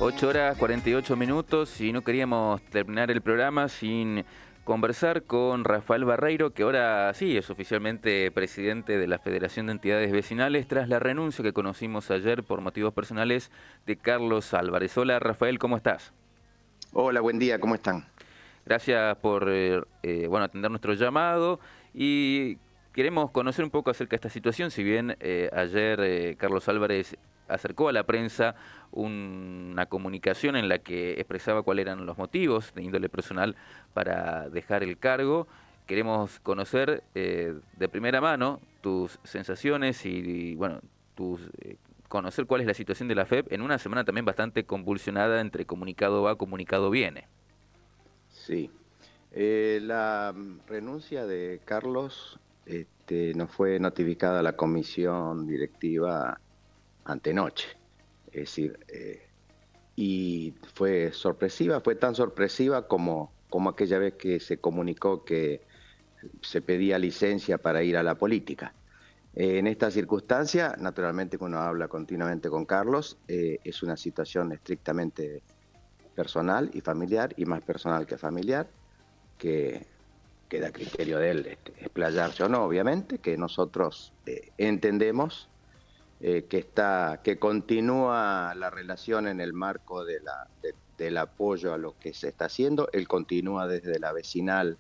8 horas 48 minutos y no queríamos terminar el programa sin conversar con Rafael Barreiro, que ahora sí es oficialmente presidente de la Federación de Entidades Vecinales tras la renuncia que conocimos ayer por motivos personales de Carlos Álvarez. Hola Rafael, ¿cómo estás? Hola, buen día, ¿cómo están? Gracias por atender nuestro llamado y queremos conocer un poco acerca de esta situación. Si bien ayer Carlos Álvarez acercó a la prensa una comunicación en la que expresaba cuáles eran los motivos de índole personal para dejar el cargo, queremos conocer de primera mano tus sensaciones conocer cuál es la situación de la FEP en una semana también bastante convulsionada entre comunicado va, comunicado viene. Sí, la renuncia de Carlos nos fue notificada a la comisión directiva antenoche, es decir, y fue sorpresiva, fue tan sorpresiva como aquella vez que se comunicó que se pedía licencia para ir a la política. En esta circunstancia, naturalmente que uno habla continuamente con Carlos, es una situación estrictamente personal y familiar, y más personal que familiar, que queda a criterio de él explayarse o no, obviamente, que nosotros entendemos que continúa la relación en el marco del apoyo a lo que se está haciendo. Él continúa desde la vecinal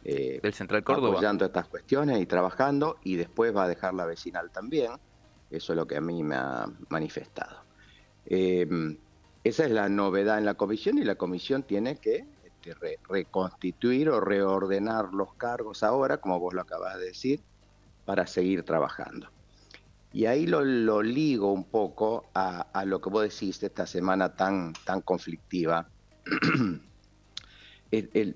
Del Central Córdoba. apoyando estas cuestiones y trabajando, y después va a dejar la vecinal también. Eso es lo que a mí me ha manifestado. Eh, Esa es la novedad en la comisión, y la comisión tiene que reconstituir o reordenar los cargos ahora, como vos lo acabas de decir, para seguir trabajando. Y ahí lo ligo un poco a lo que vos decís de esta semana tan conflictiva.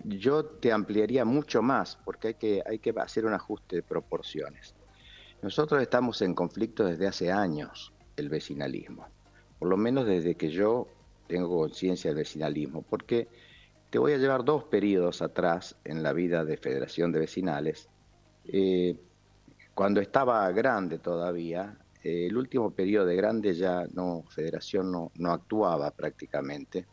Yo te ampliaría mucho más, porque hay que hacer un ajuste de proporciones. Nosotros estamos en conflicto desde hace años, el vecinalismo, por lo menos desde que yo tengo conciencia del vecinalismo, porque te voy a llevar 2 periodos atrás en la vida de Federación de Vecinales. Eh, Cuando estaba grande todavía, el último periodo de grande ya no, Federación no actuaba prácticamente.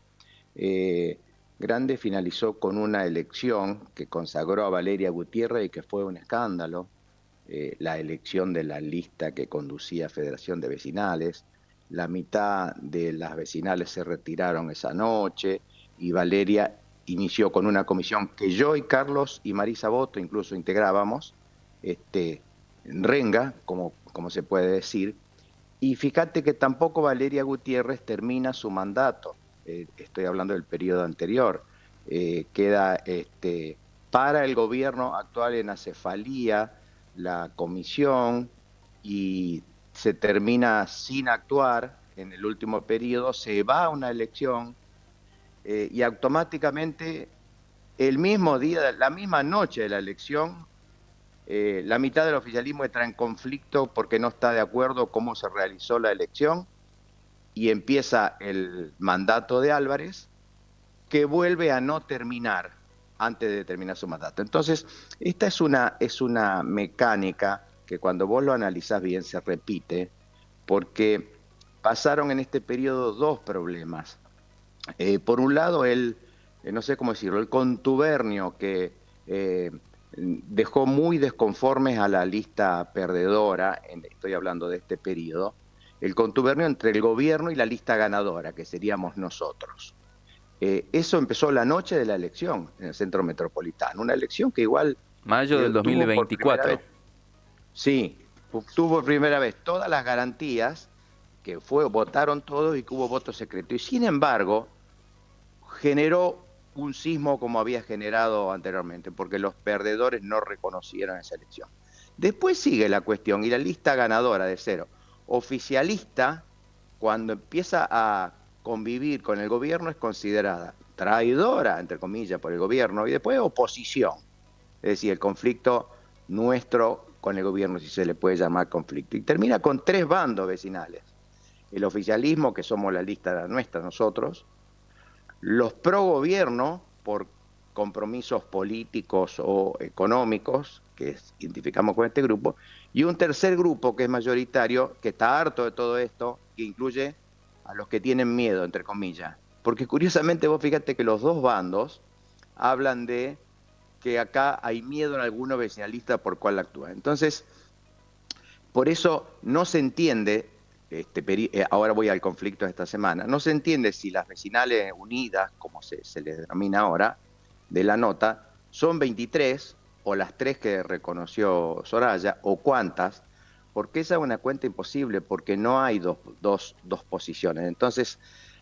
Eh, Grande finalizó con una elección que consagró a Valeria Gutiérrez y que fue un escándalo, la elección de la lista que conducía Federación de Vecinales. La mitad de las vecinales se retiraron esa noche, y Valeria inició con una comisión que yo y Carlos y Marisa Boto incluso integrábamos, renga, como se puede decir. Y fíjate que tampoco Valeria Gutiérrez termina su mandato. Estoy hablando del periodo anterior. Queda para el gobierno actual en acefalía la comisión, y se termina sin actuar en el último periodo. Se va a una elección, y automáticamente el mismo día, la misma noche de la elección, la mitad del oficialismo entra en conflicto porque no está de acuerdo cómo se realizó la elección, y empieza el mandato de Álvarez, que vuelve a no terminar antes de terminar su mandato. Entonces, esta es una mecánica que cuando vos lo analizás bien se repite, porque pasaron en este periodo 2 problemas. Por un lado, no sé cómo decirlo, el contubernio que dejó muy desconformes a la lista perdedora, estoy hablando de este periodo, el contubernio entre el gobierno y la lista ganadora, que seríamos nosotros. Eso empezó la noche de la elección en el centro metropolitano, una elección que igual Mayo del tuvo por primera 2024. vez, sí, tuvo por primera vez todas las garantías, que votaron todos y que hubo voto secreto. Y sin embargo, generó un sismo como había generado anteriormente, porque los perdedores no reconocieron esa elección. Después sigue la cuestión, y la lista ganadora de cero, oficialista, cuando empieza a convivir con el gobierno, es considerada traidora, entre comillas, por el gobierno, y después oposición. Es decir, el conflicto nuestro con el gobierno, si se le puede llamar conflicto. Y termina con 3 bandos vecinales. El oficialismo, que somos la lista nuestra nosotros, los pro gobierno por compromisos políticos o económicos, que identificamos con este grupo, y un tercer grupo que es mayoritario, que está harto de todo esto, que incluye a los que tienen miedo, entre comillas. Porque curiosamente vos fíjate que los dos bandos hablan de que acá hay miedo en algunos vecinalistas por cuál actúa. Entonces, por eso no se entiende, ahora voy al conflicto de esta semana, no se entiende si las vecinales unidas, como se les denomina ahora, de la nota, son 23 o las 3 que reconoció Soraya, o cuántas, porque esa es una cuenta imposible, porque no hay dos posiciones. Entonces,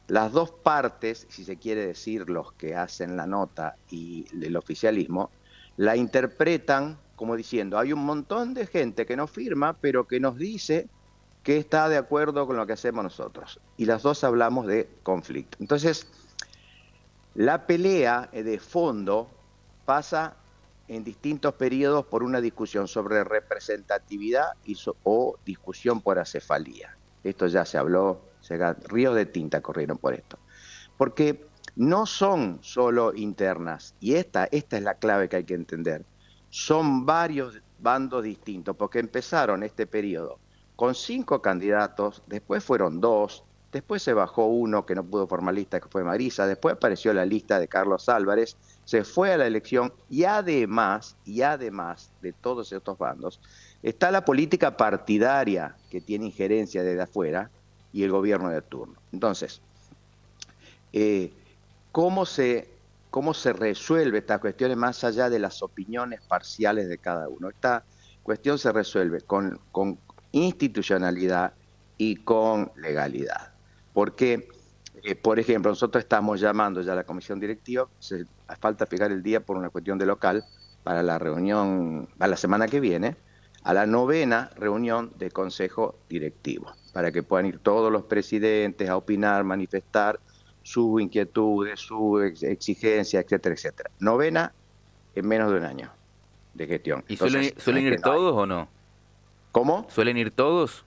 las dos partes, si se quiere decir, los que hacen la nota y el oficialismo, la interpretan como diciendo, hay un montón de gente que no firma, pero que nos dice que está de acuerdo con lo que hacemos nosotros. Y las dos hablamos de conflicto. Entonces, la pelea de fondo pasa en distintos periodos por una discusión sobre representatividad o discusión por acefalía. Esto ya se habló, ríos de tinta corrieron por esto. Porque no son solo internas, y esta es la clave que hay que entender, son varios bandos distintos, porque empezaron este periodo con 5 candidatos, después fueron 2, después se bajó uno que no pudo formar lista, que fue Marisa, después apareció la lista de Carlos Álvarez, se fue a la elección y además de todos estos bandos, está la política partidaria que tiene injerencia desde afuera y el gobierno de turno. Entonces, ¿cómo se resuelve estas cuestiones más allá de las opiniones parciales de cada uno? Esta cuestión se resuelve con institucionalidad y con legalidad. Porque, por ejemplo, nosotros estamos llamando ya a la comisión directiva, falta fijar el día por una cuestión de local, para la reunión, a la semana que viene, a la 9ª reunión de consejo directivo, para que puedan ir todos los presidentes a opinar, manifestar sus inquietudes, su exigencia, etcétera, etcétera. 9ª en menos de un año de gestión. ¿Y Entonces, no suelen es que ir no hay. todos o no? ¿Cómo? ¿Suelen ir todos?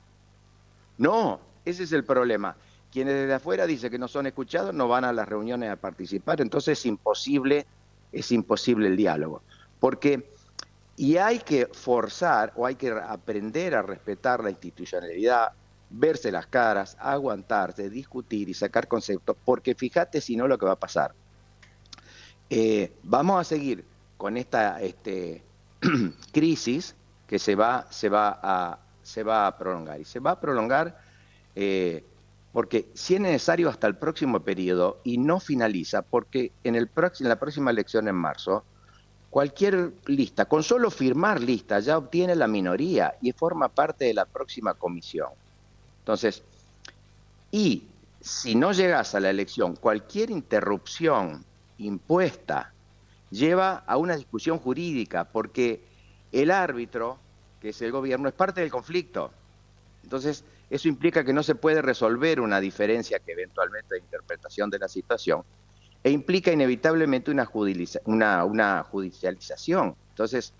No, ese es el problema. Quienes desde afuera dicen que no son escuchados no van a las reuniones a participar, entonces es imposible el diálogo. Porque, y hay que forzar o hay que aprender a respetar la institucionalidad, verse las caras, aguantarse, discutir y sacar conceptos, porque fíjate si no lo que va a pasar. Vamos a seguir con esta crisis que se va a prolongar. Y se va a prolongar porque si es necesario hasta el próximo periodo y no finaliza, porque en la próxima elección en marzo, cualquier lista, con solo firmar lista, ya obtiene la minoría y forma parte de la próxima comisión. Entonces, y si no llegas a la elección, cualquier interrupción impuesta lleva a una discusión jurídica, porque el árbitro, que es el gobierno, es parte del conflicto. Entonces, eso implica que no se puede resolver una diferencia que eventualmente de interpretación de la situación, e implica inevitablemente una judicialización. Entonces,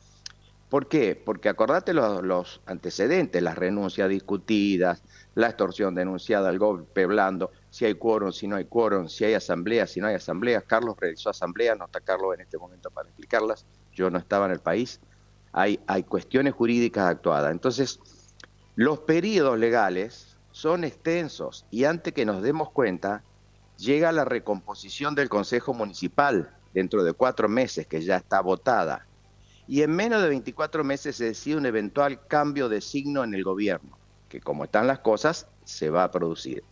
¿por qué? Porque acordate los antecedentes, las renuncias discutidas, la extorsión denunciada, el golpe blando, si hay quórum, si no hay quórum, si hay asambleas, si no hay asambleas. Carlos realizó asambleas, no está Carlos en este momento para explicarlas, yo no estaba en el país. Hay cuestiones jurídicas actuadas. Entonces, los periodos legales son extensos y antes que nos demos cuenta, llega la recomposición del Consejo Municipal dentro de 4 meses, que ya está votada. Y en menos de 24 meses se decide un eventual cambio de signo en el gobierno, que como están las cosas, se va a producir.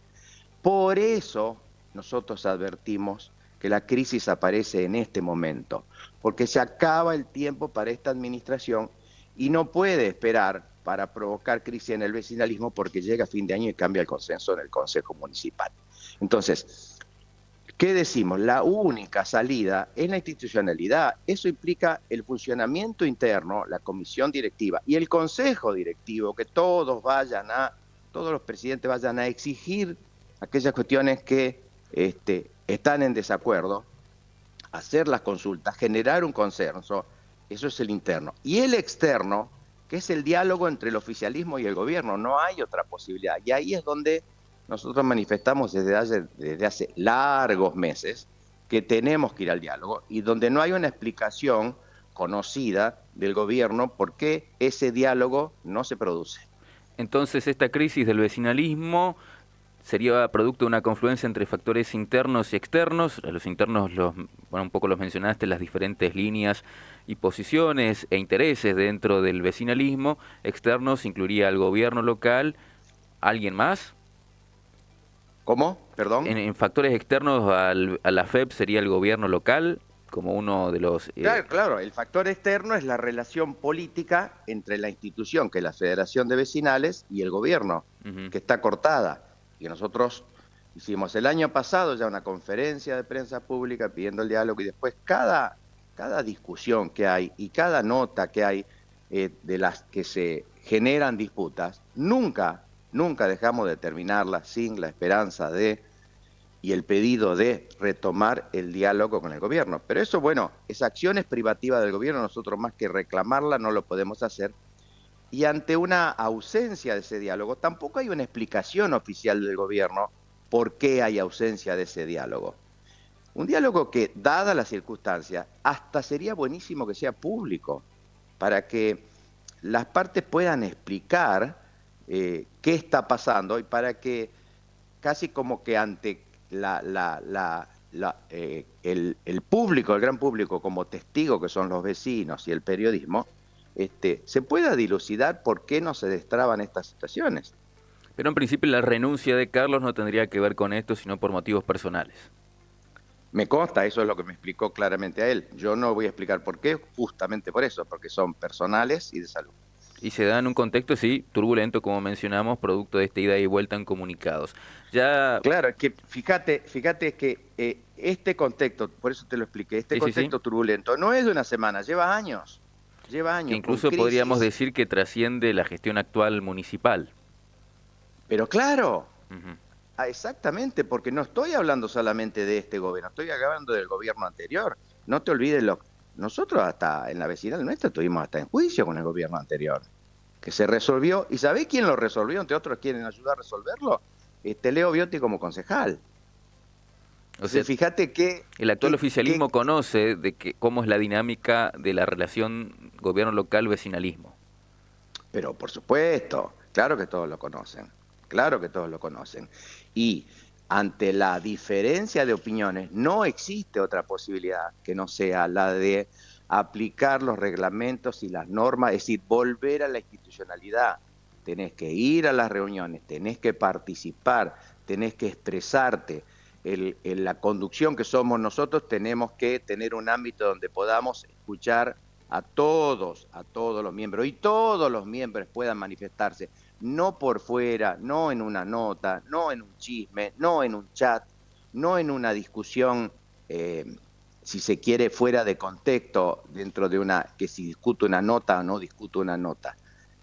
Por eso nosotros advertimos que la crisis aparece en este momento, porque se acaba el tiempo para esta administración y no puede esperar para provocar crisis en el vecinalismo porque llega fin de año y cambia el consenso en el Consejo Municipal. Entonces, ¿qué decimos? La única salida es la institucionalidad. Eso implica el funcionamiento interno, la comisión directiva y el consejo directivo, que todos los presidentes vayan a exigir aquellas cuestiones que están en desacuerdo, hacer las consultas, generar un consenso. Eso es el interno. Y el externo, que es el diálogo entre el oficialismo y el gobierno. No hay otra posibilidad. Y ahí es donde nosotros manifestamos desde hace largos meses que tenemos que ir al diálogo y donde no hay una explicación conocida del gobierno por qué ese diálogo no se produce. Entonces esta crisis del vecinalismo sería producto de una confluencia entre factores internos y externos. A los internos, un poco los mencionaste, las diferentes líneas y posiciones e intereses dentro del vecinalismo. Externos incluiría al gobierno local. ¿Alguien más? ¿Cómo? Perdón. En factores externos a la FEP sería el gobierno local como uno de los... Claro, claro, el factor externo es la relación política entre la institución, que es la Federación de Vecinales, y el gobierno, que está cortada. Y nosotros hicimos el año pasado ya una conferencia de prensa pública pidiendo el diálogo, y después cada discusión que hay y cada nota que hay de las que se generan disputas, nunca dejamos de terminarla sin la esperanza de y el pedido de retomar el diálogo con el gobierno. Pero eso, bueno, esa acción es privativa del gobierno, nosotros más que reclamarla no lo podemos hacer. Y ante una ausencia de ese diálogo, tampoco hay una explicación oficial del gobierno por qué hay ausencia de ese diálogo. Un diálogo que, dada la circunstancia, hasta sería buenísimo que sea público, para que las partes puedan explicar qué está pasando y para que casi como que ante el público, el gran público como testigo que son los vecinos y el periodismo, se pueda dilucidar por qué no se destraban estas situaciones. Pero en principio la renuncia de Carlos no tendría que ver con esto, sino por motivos personales. Me consta, eso es lo que me explicó claramente a él. Yo no voy a explicar por qué, justamente por eso, porque son personales y de salud. Y se da en un contexto, sí, turbulento, como mencionamos, producto de esta ida y vuelta en comunicados. Ya... Claro, es que fíjate que este contexto, por eso te lo expliqué, contexto turbulento no es de una semana, lleva años. Lleva años. Que incluso podríamos decir que trasciende la gestión actual municipal. Pero claro, exactamente, porque no estoy hablando solamente de este gobierno, estoy hablando del gobierno anterior. No te olvides, nosotros hasta en la vecinal nuestra estuvimos hasta en juicio con el gobierno anterior, que se resolvió. ¿Y sabés quién lo resolvió? Entre otros, ¿quieren ayudar a resolverlo? Leo Biotti como concejal. O sea, fíjate que el actual oficialismo conoce de cómo es la dinámica de la relación gobierno local-vecinalismo. Pero por supuesto, claro que todos lo conocen, claro que todos lo conocen. Y ante la diferencia de opiniones no existe otra posibilidad que no sea la de aplicar los reglamentos y las normas, es decir, volver a la institucionalidad. Tenés que ir a las reuniones, tenés que participar, tenés que expresarte. En la conducción que somos nosotros tenemos que tener un ámbito donde podamos escuchar a todos los miembros y todos los miembros puedan manifestarse, no por fuera, no en una nota, no en un chisme, no en un chat, no en una discusión, si se quiere, fuera de contexto, dentro de que si discuto una nota o no discuto una nota.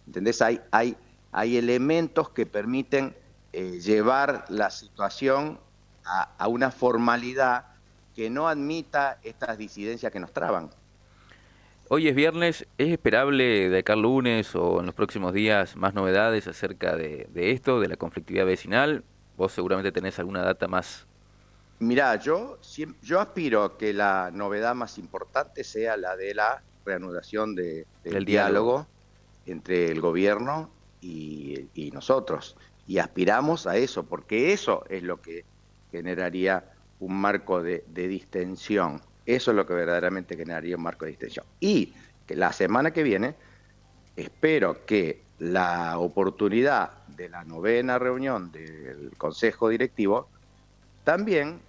¿Entendés? Hay elementos que permiten llevar la situación a una formalidad que no admita estas disidencias que nos traban. Hoy es viernes, ¿es esperable de acá al lunes o en los próximos días más novedades acerca de esto, de la conflictividad vecinal? Vos seguramente tenés alguna data más. Mirá, yo aspiro a que la novedad más importante sea la de la reanudación del diálogo entre el gobierno y nosotros. Y aspiramos a eso, porque eso es lo que generaría un marco de distensión. Eso es lo que verdaderamente generaría un marco de distensión. Y que la semana que viene espero que la oportunidad de la 9ª reunión del Consejo Directivo también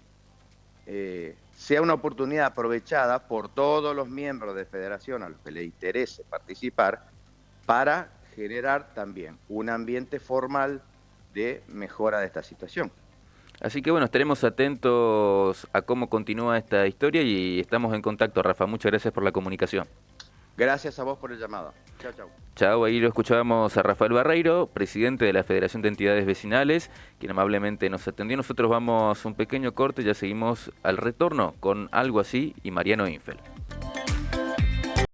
sea una oportunidad aprovechada por todos los miembros de Federación a los que les interese participar para generar también un ambiente formal de mejora de esta situación. Así que bueno, estaremos atentos a cómo continúa esta historia y estamos en contacto, Rafa. Muchas gracias por la comunicación. Gracias a vos por el llamado. Chao, chao. Chao, ahí lo escuchábamos a Rafael Barreiro, presidente de la Federación de Entidades Vecinales, quien amablemente nos atendió. Nosotros vamos a un pequeño corte y ya seguimos al retorno con Algo Así y Mariano Infel.